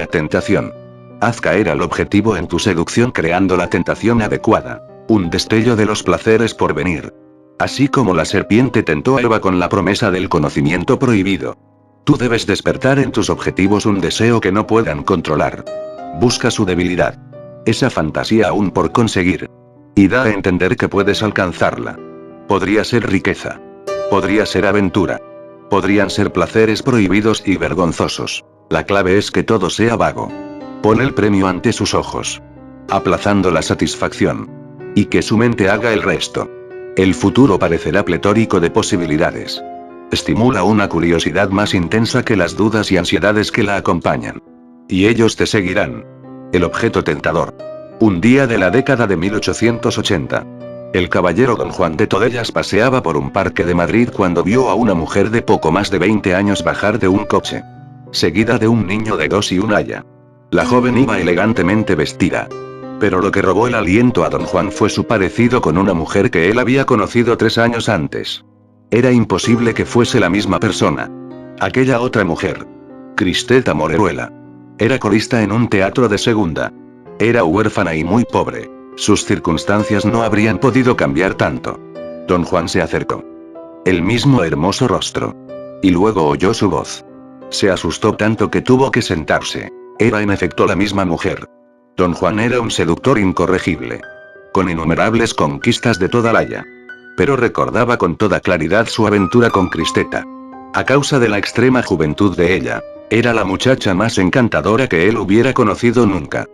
crea tentación. Haz caer al objetivo en tu seducción creando la tentación adecuada. Un destello de los placeres por venir. Así como la serpiente tentó a Eva con la promesa del conocimiento prohibido. Tú debes despertar en tus objetivos un deseo que no puedan controlar. Busca su debilidad. Esa fantasía aún por conseguir. Y da a entender que puedes alcanzarla. Podría ser riqueza. Podría ser aventura. Podrían ser placeres prohibidos y vergonzosos. La clave es que todo sea vago. Pon el premio ante sus ojos. Aplazando la satisfacción. Y que su mente haga el resto. El futuro parecerá pletórico de posibilidades. Estimula una curiosidad más intensa que las dudas y ansiedades que la acompañan. Y ellos te seguirán. El objeto tentador. Un día de la década de 1880. El caballero don Juan de Todellas paseaba por un parque de Madrid cuando vio a una mujer de poco más de 20 años bajar de un coche. Seguida de un niño de 2 y un aya. La joven iba elegantemente vestida. Pero lo que robó el aliento a don Juan fue su parecido con una mujer que él había conocido 3 años antes. Era imposible que fuese la misma persona. Aquella otra mujer. Cristeta Moreruela. Era corista en un teatro de segunda. Era huérfana y muy pobre. Sus circunstancias no habrían podido cambiar tanto. Don Juan se acercó. El mismo hermoso rostro. Y luego oyó su voz. Se asustó tanto que tuvo que sentarse. Era en efecto la misma mujer. Don Juan era un seductor incorregible. Con innumerables conquistas de toda laya. Pero recordaba con toda claridad su aventura con Cristeta. A causa de la extrema juventud de ella. Era la muchacha más encantadora que él hubiera conocido nunca.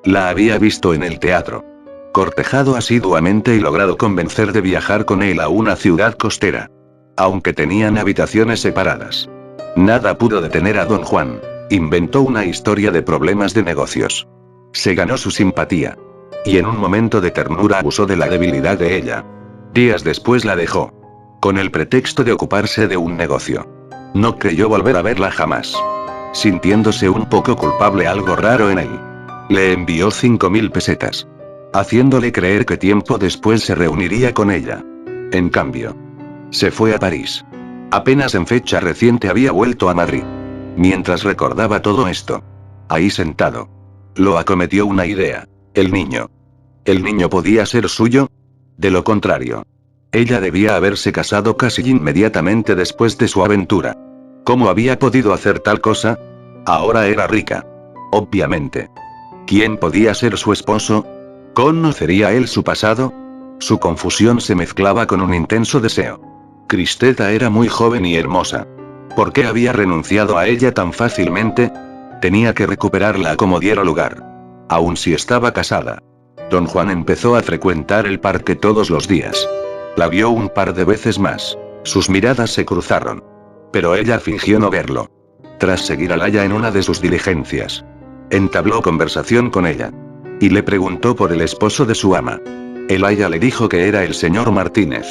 La había visto en el teatro. Cortejado asiduamente y logrado convencer de viajar con él a una ciudad costera. Aunque tenían habitaciones separadas. Nada pudo detener a don Juan. Inventó una historia de problemas de negocios. Se ganó su simpatía. Y en un momento de ternura abusó de la debilidad de ella. Días después la dejó. Con el pretexto de ocuparse de un negocio. No creyó volver a verla jamás. Sintiéndose un poco culpable, algo raro en él. Le envió 5.000 pesetas. Haciéndole creer que tiempo después se reuniría con ella. En cambio, se fue a París. Apenas en fecha reciente había vuelto a Madrid. Mientras recordaba todo esto. Ahí sentado. Lo acometió una idea. El niño. ¿El niño podía ser suyo? De lo contrario. Ella debía haberse casado casi inmediatamente después de su aventura. ¿Cómo había podido hacer tal cosa? Ahora era rica. Obviamente. ¿Quién podía ser su esposo? ¿Conocería él su pasado? Su confusión se mezclaba con un intenso deseo. Cristeta era muy joven y hermosa. ¿Por qué había renunciado a ella tan fácilmente? Tenía que recuperarla como diera lugar. Aun si estaba casada. Don Juan empezó a frecuentar el parque todos los días. La vio un par de veces más. Sus miradas se cruzaron. Pero ella fingió no verlo. Tras seguir a Aya en una de sus diligencias. Entabló conversación con ella. Y le preguntó por el esposo de su ama. El Aya le dijo que era el señor Martínez.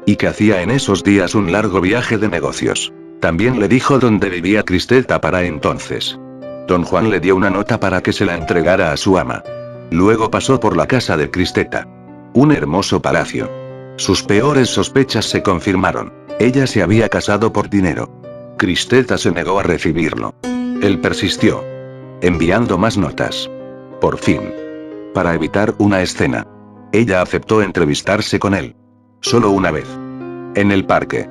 Y que hacía en esos días un largo viaje de negocios. También le dijo dónde vivía Cristeta para entonces. Don Juan le dio una nota para que se la entregara a su ama. Luego pasó por la casa de Cristeta. Un hermoso palacio. Sus peores sospechas se confirmaron. Ella se había casado por dinero. Cristeta se negó a recibirlo. Él persistió. Enviando más notas. Por fin. Para evitar una escena. Ella aceptó entrevistarse con él. Solo una vez. En el parque.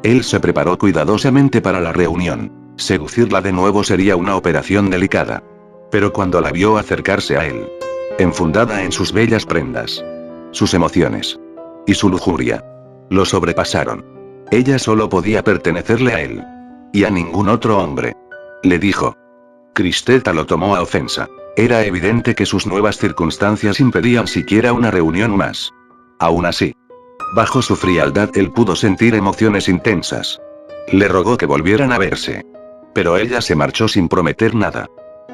Él se preparó cuidadosamente para la reunión. Seducirla de nuevo sería una operación delicada. Pero cuando la vio acercarse a él. Enfundada en sus bellas prendas. Sus emociones. Y su lujuria. Lo sobrepasaron. Ella solo podía pertenecerle a él. Y a ningún otro hombre. Le dijo. Cristeta lo tomó a ofensa. Era evidente que sus nuevas circunstancias impedían siquiera una reunión más. Aún así. Bajo su frialdad él pudo sentir emociones intensas. Le rogó que volvieran a verse. Pero ella se marchó sin prometer nada.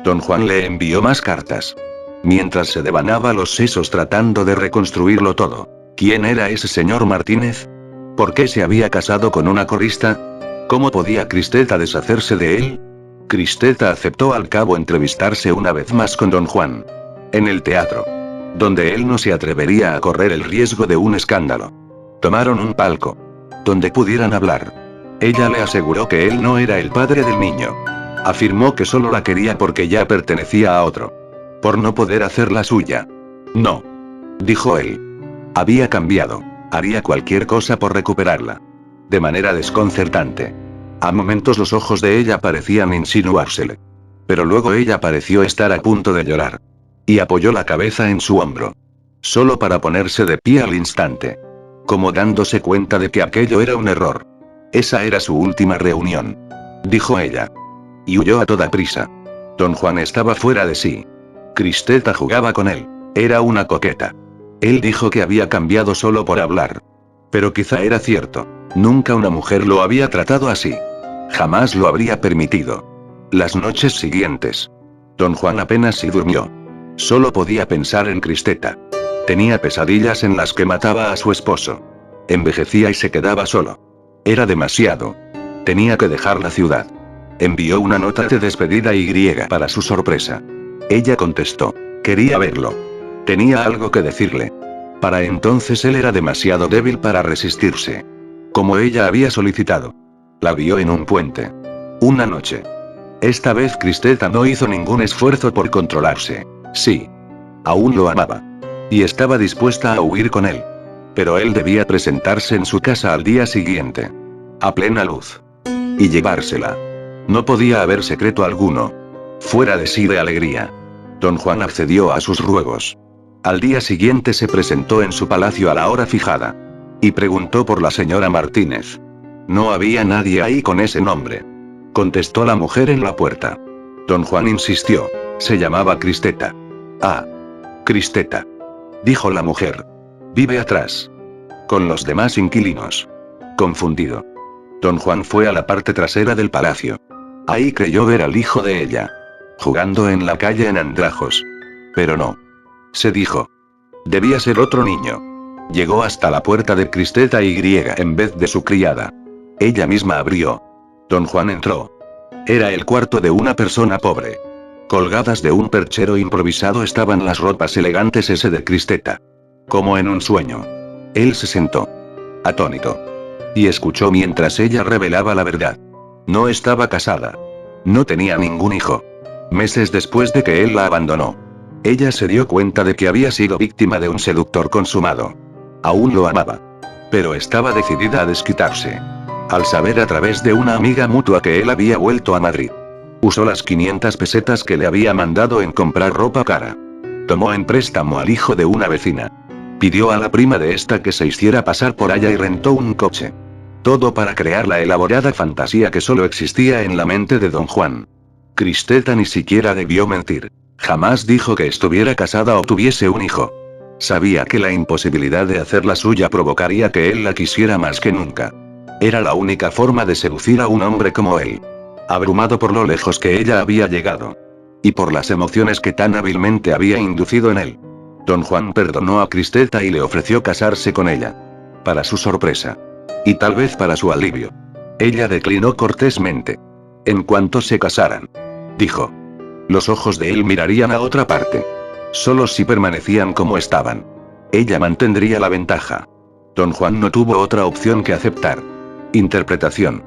Don Juan le envió más cartas. Mientras se devanaba los sesos tratando de reconstruirlo todo. ¿Quién era ese señor Martínez? ¿Por qué se había casado con una corista? ¿Cómo podía Cristeta deshacerse de él? Cristeta aceptó al cabo entrevistarse una vez más con don Juan. En el teatro. Donde él no se atrevería a correr el riesgo de un escándalo. Tomaron un palco. Donde pudieran hablar. Ella le aseguró que él no era el padre del niño. Afirmó que solo la quería porque ya pertenecía a otro. Por no poder hacerla suya. No. Dijo él. Había cambiado. Haría cualquier cosa por recuperarla. De manera desconcertante. A momentos los ojos de ella parecían insinuársele. Pero luego ella pareció estar a punto de llorar. Y apoyó la cabeza en su hombro. Solo para ponerse de pie al instante. Como dándose cuenta de que aquello era un error. Esa era su última reunión. Dijo ella. Y huyó a toda prisa. Don Juan estaba fuera de sí. Cristeta jugaba con él. Era una coqueta. Él dijo que había cambiado solo por hablar. Pero quizá era cierto. Nunca una mujer lo había tratado así. Jamás lo habría permitido. Las noches siguientes. Don Juan apenas si durmió. Solo podía pensar en Cristeta. Tenía pesadillas en las que mataba a su esposo. Envejecía y se quedaba solo. Era demasiado. Tenía que dejar la ciudad. Envió una nota de despedida para su sorpresa. Ella contestó. Quería verlo. Tenía algo que decirle. Para entonces él era demasiado débil para resistirse. Como ella había solicitado. La vio en un puente. Una noche. Esta vez Cristeta no hizo ningún esfuerzo por controlarse. Sí. Aún lo amaba. Y estaba dispuesta a huir con él. Pero él debía presentarse en su casa al día siguiente. A plena luz. Y llevársela. No podía haber secreto alguno. Fuera de sí de alegría. Don Juan accedió a sus ruegos. Al día siguiente se presentó en su palacio a la hora fijada. Y preguntó por la señora Martínez. No había nadie ahí con ese nombre. Contestó la mujer en la puerta. Don Juan insistió. Se llamaba Cristeta. Ah. Cristeta. Dijo la mujer. Vive atrás. Con los demás inquilinos. Confundido. Don Juan fue a la parte trasera del palacio. Ahí creyó ver al hijo de ella. Jugando en la calle en andrajos. Pero no. Se dijo. Debía ser otro niño. Llegó hasta la puerta de Cristeta en vez de su criada. Ella misma abrió. Don Juan entró. Era el cuarto de una persona pobre. Colgadas de un perchero improvisado estaban las ropas elegantes de Cristeta. Como en un sueño. Él se sentó. Atónito. Y escuchó mientras ella revelaba la verdad. No estaba casada. No tenía ningún hijo. Meses después de que él la abandonó. Ella se dio cuenta de que había sido víctima de un seductor consumado. Aún lo amaba. Pero estaba decidida a desquitarse. Al saber a través de una amiga mutua que él había vuelto a Madrid. Usó las 500 pesetas que le había mandado en comprar ropa cara. Tomó en préstamo al hijo de una vecina. Pidió a la prima de esta que se hiciera pasar por allá y rentó un coche. Todo para crear la elaborada fantasía que solo existía en la mente de Don Juan. Cristeta ni siquiera debió mentir. Jamás dijo que estuviera casada o tuviese un hijo. Sabía que la imposibilidad de hacerla suya provocaría que él la quisiera más que nunca. Era la única forma de seducir a un hombre como él. Abrumado por lo lejos que ella había llegado. Y por las emociones que tan hábilmente había inducido en él. Don Juan perdonó a Cristeta y le ofreció casarse con ella. Para su sorpresa. Y tal vez para su alivio. Ella declinó cortésmente. En cuanto se casaran. Dijo. Los ojos de él mirarían a otra parte. Solo si permanecían como estaban. Ella mantendría la ventaja. Don Juan no tuvo otra opción que aceptar. Interpretación.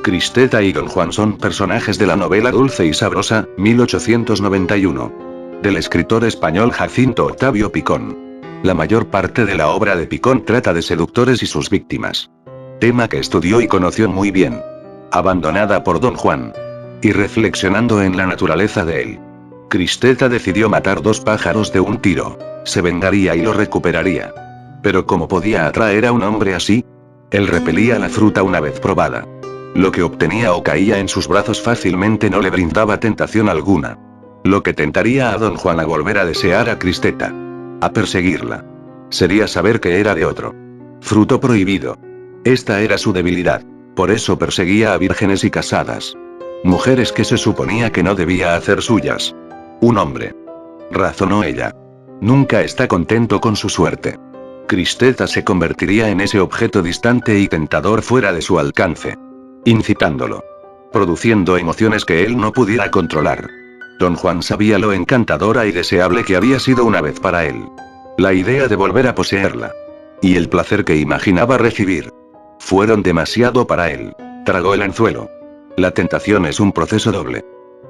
Cristeta y Don Juan son personajes de la novela Dulce y Sabrosa, 1891. Del escritor español Jacinto Octavio Picón. La mayor parte de la obra de Picón trata de seductores y sus víctimas. Tema que estudió y conoció muy bien. Abandonada por Don Juan. Y reflexionando en la naturaleza de él. Cristeta decidió matar 2 pájaros de un tiro. Se vengaría y lo recuperaría. Pero ¿cómo podía atraer a un hombre así? Él repelía la fruta una vez probada. Lo que obtenía o caía en sus brazos fácilmente no le brindaba tentación alguna. Lo que tentaría a Don Juan a volver a desear a Cristeta. A perseguirla. Sería saber que era de otro. Fruto prohibido. Esta era su debilidad. Por eso perseguía a vírgenes y casadas. Mujeres que se suponía que no debía hacer suyas. Un hombre. Razonó ella. Nunca está contento con su suerte. Cristeta se convertiría en ese objeto distante y tentador fuera de su alcance. Incitándolo. Produciendo emociones que él no pudiera controlar. Don Juan sabía lo encantadora y deseable que había sido una vez para él. La idea de volver a poseerla. Y el placer que imaginaba recibir. Fueron demasiado para él. Tragó el anzuelo. La tentación es un proceso doble.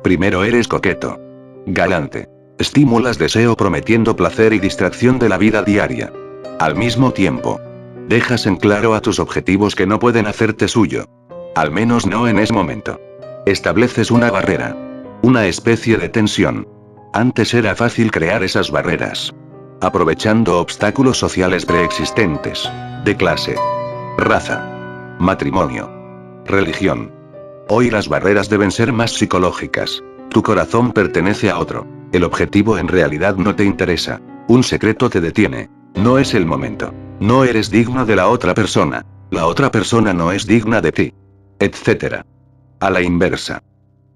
Primero eres coqueto. Galante. Estimulas deseo prometiendo placer y distracción de la vida diaria. Al mismo tiempo, dejas en claro a tus objetivos que no pueden hacerte suyo. Al menos no en ese momento. Estableces una barrera. Una especie de tensión. Antes era fácil crear esas barreras, aprovechando obstáculos sociales preexistentes, de clase, raza, matrimonio, religión. Hoy las barreras deben ser más psicológicas. Tu corazón pertenece a otro. El objetivo en realidad no te interesa. Un secreto te detiene. No es el momento. No eres digno de la otra persona. La otra persona no es digna de ti. Etcétera. A la inversa.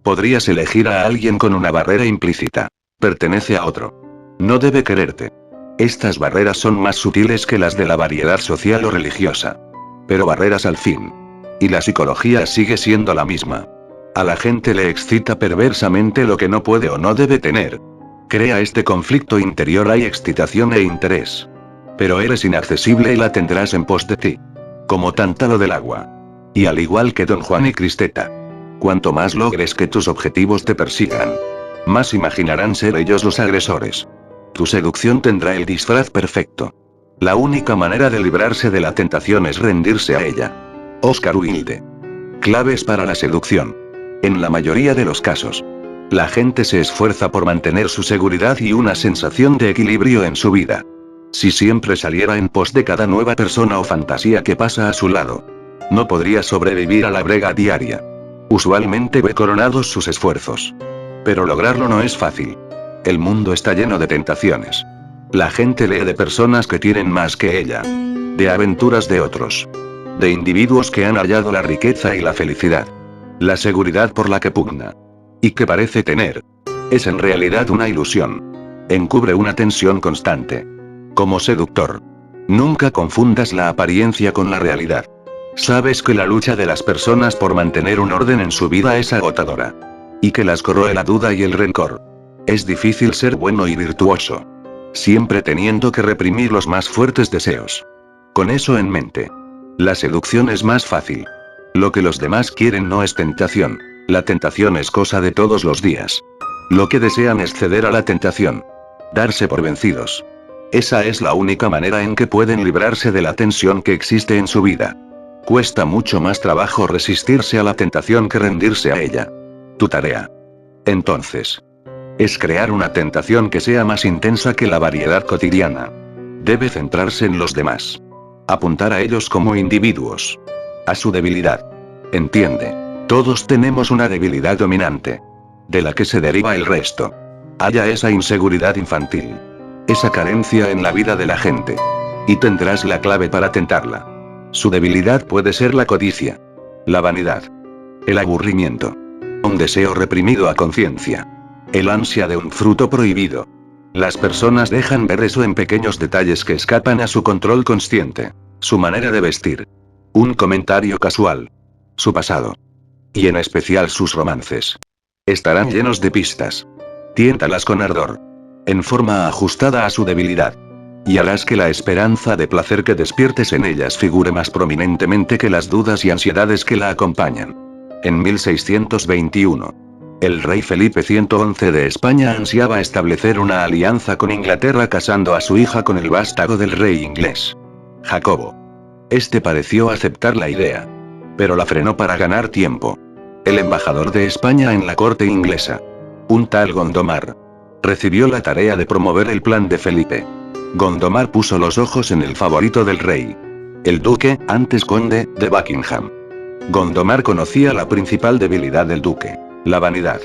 Podrías elegir a alguien con una barrera implícita. Pertenece a otro. No debe quererte. Estas barreras son más sutiles que las de la variedad social o religiosa. Pero barreras al fin. Y la psicología sigue siendo la misma. A la gente le excita perversamente lo que no puede o no debe tener. Crea este conflicto interior, hay excitación e interés. Pero eres inaccesible y la tendrás en pos de ti. Como Tántalo del agua. Y al igual que Don Juan y Cristeta. Cuanto más logres que tus objetivos te persigan, más imaginarán ser ellos los agresores. Tu seducción tendrá el disfraz perfecto. La única manera de librarse de la tentación es rendirse a ella. Oscar Wilde. Claves para la seducción. En la mayoría de los casos, la gente se esfuerza por mantener su seguridad y una sensación de equilibrio en su vida. Si siempre saliera en pos de cada nueva persona o fantasía que pasa a su lado, no podría sobrevivir a la brega diaria. Usualmente ve coronados sus esfuerzos. Pero lograrlo no es fácil. El mundo está lleno de tentaciones. La gente lee de personas que tienen más que ella. De aventuras de otros. De individuos que han hallado la riqueza y la felicidad. La seguridad por la que pugna. Y que parece tener. Es en realidad una ilusión. Encubre una tensión constante. Como seductor. Nunca confundas la apariencia con la realidad. Sabes que la lucha de las personas por mantener un orden en su vida es agotadora. Y que las corroe la duda y el rencor. Es difícil ser bueno y virtuoso. Siempre teniendo que reprimir los más fuertes deseos. Con eso en mente. La seducción es más fácil. Lo que los demás quieren no es tentación. La tentación es cosa de todos los días. Lo que desean es ceder a la tentación. Darse por vencidos. Esa es la única manera en que pueden librarse de la tensión que existe en su vida. Cuesta mucho más trabajo resistirse a la tentación que rendirse a ella. Tu tarea, entonces, es crear una tentación que sea más intensa que la variedad cotidiana. Debe centrarse en los demás. Apuntar a ellos como individuos. A su debilidad. Entiende. Todos tenemos una debilidad dominante. De la que se deriva el resto. Haya esa inseguridad infantil. Esa carencia en la vida de la gente. Y tendrás la clave para tentarla. Su debilidad puede ser la codicia. La vanidad. El aburrimiento. Un deseo reprimido a conciencia. El ansia de un fruto prohibido. Las personas dejan ver eso en pequeños detalles que escapan a su control consciente. Su manera de vestir. Un comentario casual. Su pasado. Y en especial sus romances. Estarán llenos de pistas. Tiéntalas con ardor. En forma ajustada a su debilidad. Y harás que la esperanza de placer que despiertes en ellas figure más prominentemente que las dudas y ansiedades que la acompañan. En 1621. El rey Felipe XI de España ansiaba establecer una alianza con Inglaterra casando a su hija con el vástago del rey inglés, Jacobo. Este pareció aceptar la idea. Pero la frenó para ganar tiempo. El embajador de España en la corte inglesa, un tal Gondomar, recibió la tarea de promover el plan de Felipe. Gondomar puso los ojos en el favorito del rey. El duque, antes conde, de Buckingham. Gondomar conocía la principal debilidad del duque. La vanidad.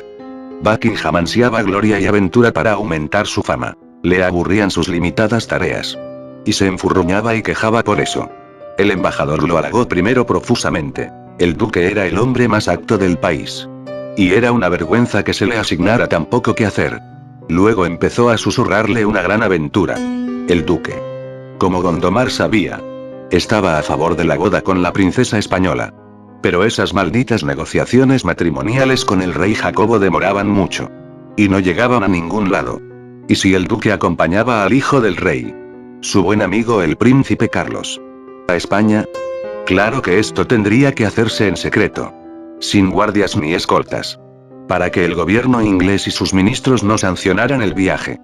Buckingham ansiaba gloria y aventura para aumentar su fama. Le aburrían sus limitadas tareas. Y se enfurruñaba y quejaba por eso. El embajador lo halagó primero profusamente. El duque era el hombre más apto del país. Y era una vergüenza que se le asignara tan poco que hacer. Luego empezó a susurrarle una gran aventura. El duque, como Gondomar sabía, estaba a favor de la boda con la princesa española. Pero esas malditas negociaciones matrimoniales con el rey Jacobo demoraban mucho. Y no llegaban a ningún lado. ¿Y si el duque acompañaba al hijo del rey, su buen amigo el príncipe Carlos, a España? Claro que esto tendría que hacerse en secreto. Sin guardias ni escoltas. para que el gobierno inglés y sus ministros no sancionaran el viaje.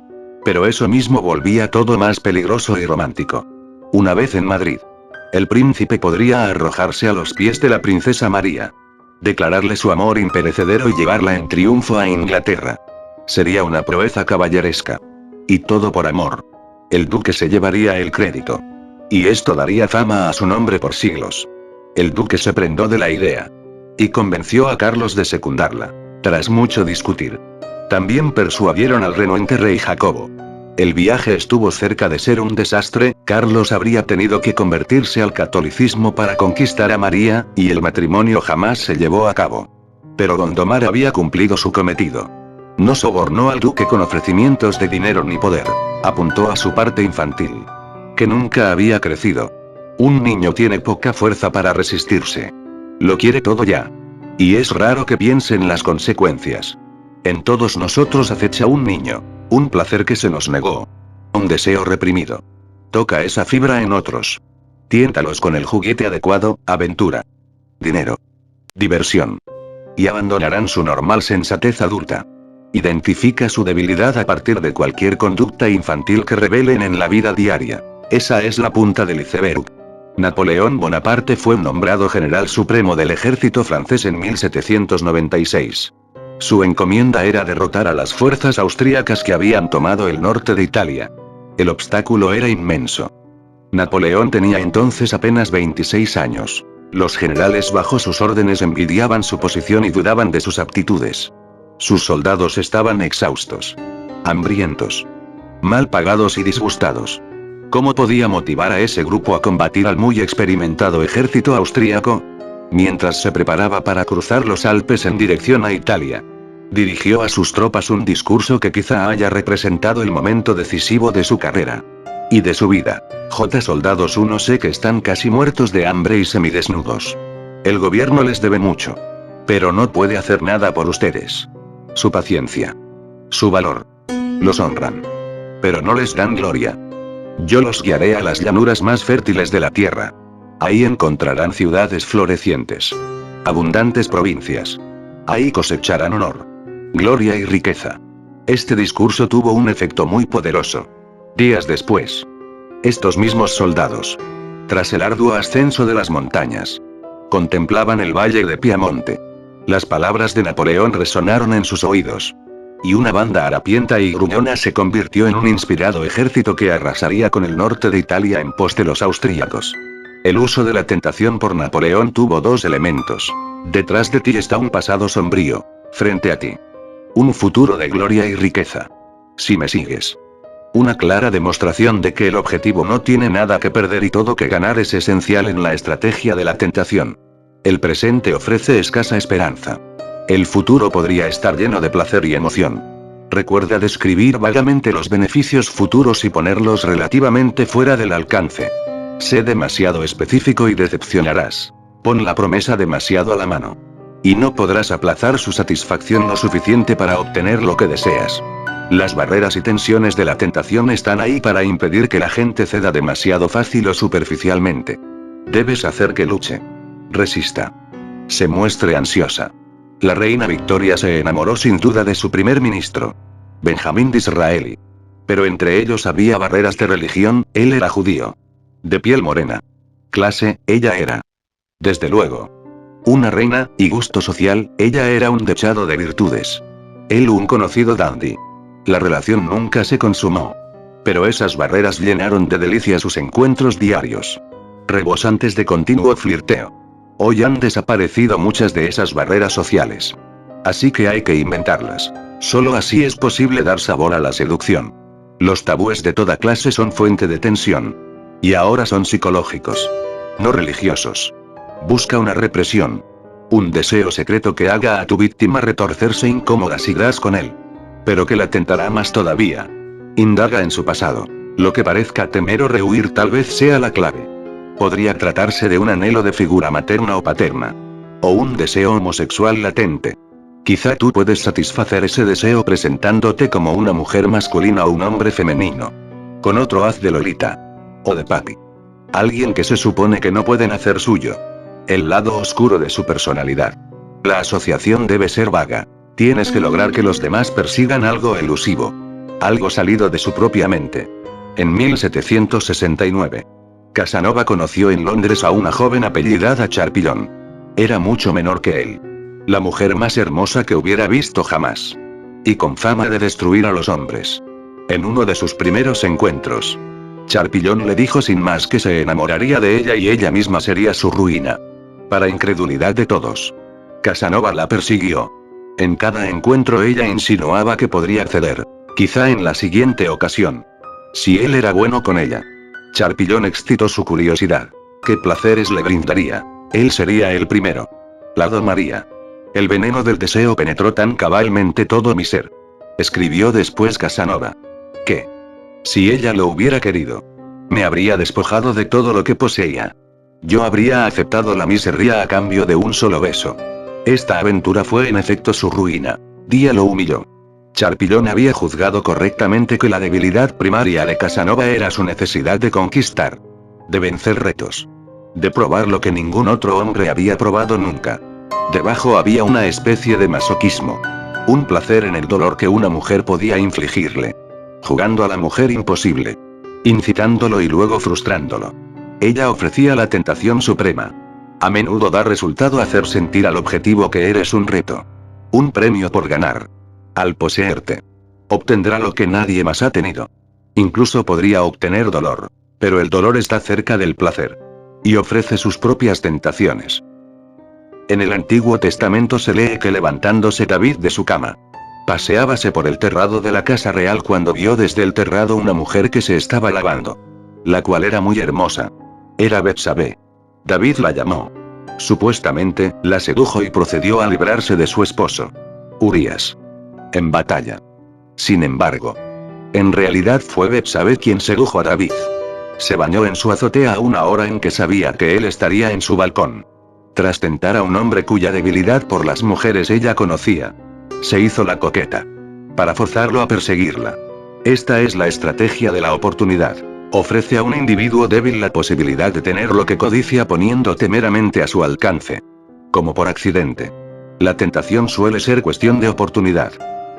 Pero eso mismo volvía todo más peligroso y romántico. Una vez en Madrid, el príncipe podría arrojarse a los pies de la princesa María, declararle su amor imperecedero y llevarla en triunfo a Inglaterra. Sería una proeza caballeresca. Y todo por amor. El duque se llevaría el crédito. Y esto daría fama a su nombre por siglos. El duque se prendó de la idea. Y convenció a Carlos de secundarla. Tras mucho discutir. También persuadieron al renuente rey Jacobo. El viaje estuvo cerca de ser un desastre, Carlos habría tenido que convertirse al catolicismo para conquistar a María, y el matrimonio jamás se llevó a cabo. Pero Gondomar había cumplido su cometido. No sobornó al duque con ofrecimientos de dinero ni poder. Apuntó a su parte infantil. Que nunca había crecido. Un niño tiene poca fuerza para resistirse. Lo quiere todo ya. Y es raro que piense en las consecuencias. En todos nosotros acecha un niño. Un placer que se nos negó. Un deseo reprimido. Toca esa fibra en otros. Tiéntalos con el juguete adecuado, aventura. Dinero. Diversión. Y abandonarán su normal sensatez adulta. Identifica su debilidad a partir de cualquier conducta infantil que revelen en la vida diaria. Esa es la punta del iceberg. Napoleón Bonaparte fue nombrado general supremo del ejército francés en 1796. Su encomienda era derrotar a las fuerzas austríacas que habían tomado el norte de Italia. El obstáculo era inmenso. Napoleón tenía entonces apenas 26 años. Los generales bajo sus órdenes envidiaban su posición y dudaban de sus aptitudes. Sus soldados estaban exhaustos, hambrientos, mal pagados y disgustados. ¿Cómo podía motivar a ese grupo a combatir al muy experimentado ejército austríaco? Mientras se preparaba para cruzar los Alpes en dirección a Italia, dirigió a sus tropas un discurso que quizá haya representado el momento decisivo de su carrera. Y de su vida. Soldados, uno sé que están casi muertos de hambre y semidesnudos. El gobierno les debe mucho. Pero no puede hacer nada por ustedes. Su paciencia. Su valor. Los honran. Pero no les dan gloria. Yo los guiaré a las llanuras más fértiles de la tierra. Ahí encontrarán ciudades florecientes. Abundantes provincias. Ahí cosecharán honor. Gloria y riqueza. Este discurso tuvo un efecto muy poderoso. Días después, estos mismos soldados, tras el arduo ascenso de las montañas, contemplaban el valle de Piamonte. Las palabras de Napoleón resonaron en sus oídos. Y una banda harapienta y gruñona se convirtió en un inspirado ejército que arrasaría con el norte de Italia en pos de los austríacos. El uso de la tentación por Napoleón tuvo dos elementos. Detrás de ti está un pasado sombrío. Frente a ti, un futuro de gloria y riqueza. Si me sigues. Una clara demostración de que el objetivo no tiene nada que perder y todo que ganar es esencial en la estrategia de la tentación. El presente ofrece escasa esperanza. El futuro podría estar lleno de placer y emoción. Recuerda describir vagamente los beneficios futuros y ponerlos relativamente fuera del alcance. Sé demasiado específico y decepcionarás. Pon la promesa demasiado a la mano. Y no podrás aplazar su satisfacción lo suficiente para obtener lo que deseas. Las barreras y tensiones de la tentación están ahí para impedir que la gente ceda demasiado fácil o superficialmente. Debes hacer que luche. Resista. Se muestre ansiosa. La reina Victoria se enamoró sin duda de su primer ministro, Benjamín Disraeli. Pero entre ellos había barreras de religión, él era judío. De piel morena. Clase, ella era. Desde luego. Una reina, y gusto social, ella era un dechado de virtudes. Él un conocido dandy. La relación nunca se consumó. Pero esas barreras llenaron de delicia sus encuentros diarios. Rebosantes de continuo flirteo. Hoy han desaparecido muchas de esas barreras sociales. Así que hay que inventarlas. Solo así es posible dar sabor a la seducción. Los tabúes de toda clase son fuente de tensión. Y ahora son psicológicos. No religiosos. Busca una represión. Un deseo secreto que haga a tu víctima retorcerse incómoda si das con él. Pero que la tentará más todavía. Indaga en su pasado. Lo que parezca temer o rehuir tal vez sea la clave. Podría tratarse de un anhelo de figura materna o paterna. O un deseo homosexual latente. Quizá tú puedes satisfacer ese deseo presentándote como una mujer masculina o un hombre femenino. Con otro haz de Lolita. O de papi. Alguien que se supone que no pueden hacer suyo. El lado oscuro de su personalidad. La asociación debe ser vaga. Tienes que lograr que los demás persigan algo elusivo. Algo salido de su propia mente. En 1769. Casanova conoció en Londres a una joven apellidada Charpillon. Era mucho menor que él. La mujer más hermosa que hubiera visto jamás. Y con fama de destruir a los hombres. En uno de sus primeros encuentros, Charpillon le dijo sin más que se enamoraría de ella y ella misma sería su ruina. Para incredulidad de todos, Casanova la persiguió. En cada encuentro ella insinuaba que podría ceder. Quizá en la siguiente ocasión. Si él era bueno con ella. Charpillon excitó su curiosidad. ¿Qué placeres le brindaría? Él sería el primero. La domaría. El veneno del deseo penetró tan cabalmente todo mi ser. Escribió después Casanova. Que, si ella lo hubiera querido, me habría despojado de todo lo que poseía. Yo habría aceptado la miseria a cambio de un solo beso. Esta aventura fue en efecto su ruina. Día lo humilló. Charpillon había juzgado correctamente que la debilidad primaria de Casanova era su necesidad de conquistar. De vencer retos. De probar lo que ningún otro hombre había probado nunca. Debajo había una especie de masoquismo. Un placer en el dolor que una mujer podía infligirle. Jugando a la mujer imposible. Incitándolo y luego frustrándolo. Ella ofrecía la tentación suprema. A menudo da resultado hacer sentir al objetivo que eres un reto. Un premio por ganar. Al poseerte, obtendrá lo que nadie más ha tenido. Incluso podría obtener dolor. Pero el dolor está cerca del placer. Y ofrece sus propias tentaciones. En el Antiguo Testamento se lee que levantándose David de su cama, paseábase por el terrado de la casa real cuando vio desde el terrado una mujer que se estaba lavando. La cual era muy hermosa. Era Betsabé. David la llamó. Supuestamente, la sedujo y procedió a librarse de su esposo, Urías. En batalla. Sin embargo, en realidad fue Betsabé quien sedujo a David. Se bañó en su azotea a una hora en que sabía que él estaría en su balcón. Tras tentar a un hombre cuya debilidad por las mujeres ella conocía, se hizo la coqueta. Para forzarlo a perseguirla. Esta es la estrategia de la oportunidad. Ofrece a un individuo débil la posibilidad de tener lo que codicia poniéndote meramente a su alcance. Como por accidente. La tentación suele ser cuestión de oportunidad.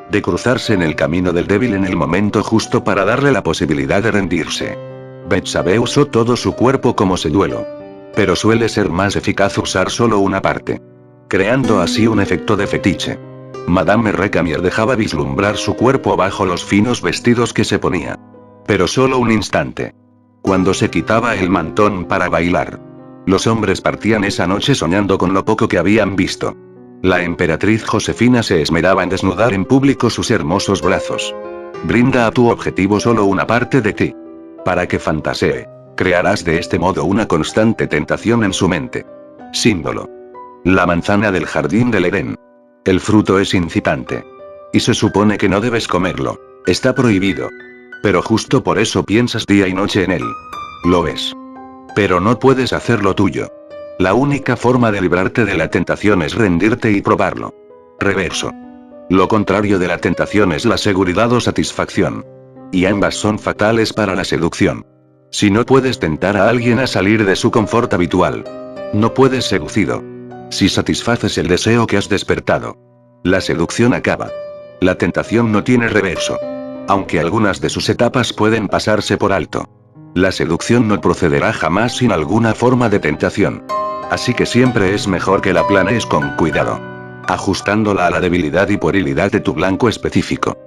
De cruzarse en el camino del débil en el momento justo para darle la posibilidad de rendirse. Betsabé usó todo su cuerpo como seduelo. Pero suele ser más eficaz usar solo una parte. Creando así un efecto de fetiche. Madame Recamier dejaba vislumbrar su cuerpo bajo los finos vestidos que se ponía. Pero solo un instante. Cuando se quitaba el mantón para bailar. Los hombres partían esa noche soñando con lo poco que habían visto. La emperatriz Josefina se esmeraba en desnudar en público sus hermosos brazos. Brinda a tu objetivo solo una parte de ti. Para que fantasee. Crearás de este modo una constante tentación en su mente. Símbolo. La manzana del jardín del Edén. El fruto es incitante. Y se supone que no debes comerlo. Está prohibido. Pero justo por eso piensas día y noche en él. Lo es. Pero no puedes hacerlo tuyo. La única forma de librarte de la tentación es rendirte y probarlo. Reverso. Lo contrario de la tentación es la seguridad o satisfacción. Y ambas son fatales para la seducción. Si no puedes tentar a alguien a salir de su confort habitual, no puedes seducido. Si satisfaces el deseo que has despertado, la seducción acaba. La tentación no tiene reverso. Aunque algunas de sus etapas pueden pasarse por alto. La seducción no procederá jamás sin alguna forma de tentación. Así que siempre es mejor que la planees con cuidado. Ajustándola a la debilidad y puerilidad de tu blanco específico.